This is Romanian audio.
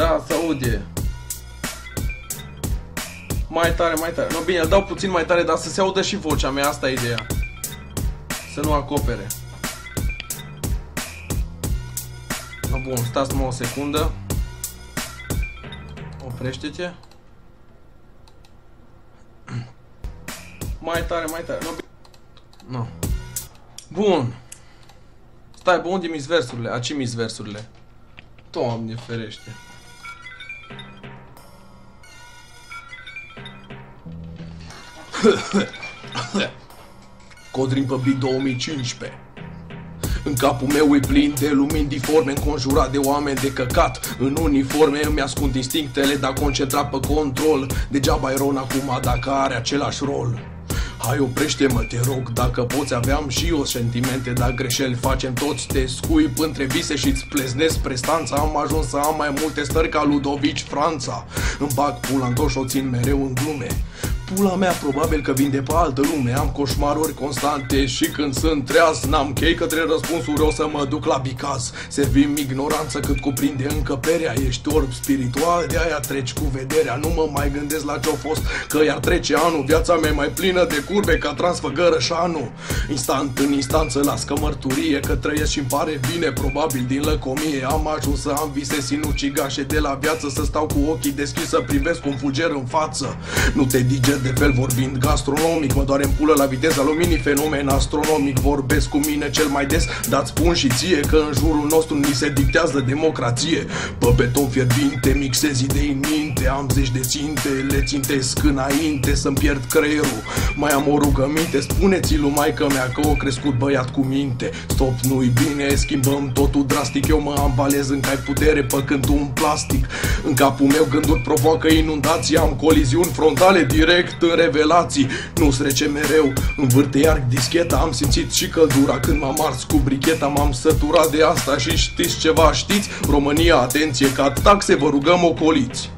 Da, se aude. Mai tare, mai tare. No, bine, îl dau puțin mai tare, dar să se audă și vocea mea, asta e ideea. Să nu acopere. No, bun, stați numai o secundă. Oprește-te. Mai tare, mai tare. No, bine. No. Bun. Stai, bă, unde mi-s versurile? Aici mi-s versurile. Doamne ferește. Codrin Public 2015. În capul meu e plin de lumini diforme, înconjurat de oameni de căcat. În uniforme îmi ascund instinctele, dar concentrat pe control. Degeaba Iron acum dacă are același rol. Hai, oprește-mă, te rog, dacă poți, aveam și eu sentimente, dar greșeli facem toți, te scuip între vise și-ți pleznesc prestanța. Am ajuns să am mai multe stări ca Ludovici Franța. Îmi bag pula în tot și o țin mereu în glume. Pula mea probabil că vin de pe altă lume. Am coșmaruri constante și când sunt treaz n-am chei către răspunsuri, o să mă duc la bicaz. Servim ignoranță cât cuprinde încăperea. Ești orb spiritual, de-aia treci cu vederea. Nu mă mai gândesc la ce-o fost, că iar trece anul. Viața mea mai plină de curbe ca Transfăgărășanu. Instant în instanță las că mărturie că trăiesc și-mi pare bine, probabil din lăcomie. Am ajuns să am vise sinucigașe de la viață, să stau cu ochii deschiși, să privesc cu un fulger în față. Nu te diger de fel vorbind gastronomic, mă doare în pulă la viteza luminii, fenomen astronomic. Vorbesc cu mine cel mai des, dar-ți spun și ție că în jurul nostru ni se dictează democrație. Pe beton fierbinte mixez idei în minte, am zeci de ținte, le țintesc înainte să-mi pierd creierul. Mai am o rugăminte, spuneți-i lui maică mea că o crescut băiat cu minte. Stop, nu-i bine, schimbăm totul drastic. Eu mă ambalez în cai putere păcând un plastic. În capul meu gânduri provoacă inundații, am coliziuni frontale direct în revelații. Nu-s rece mereu, învârte iar discheta. Am simțit și căldura când m-am ars cu bricheta. M-am săturat de asta și știți ceva, știți? România, atenție, ca taxe vă rugăm ocoliți.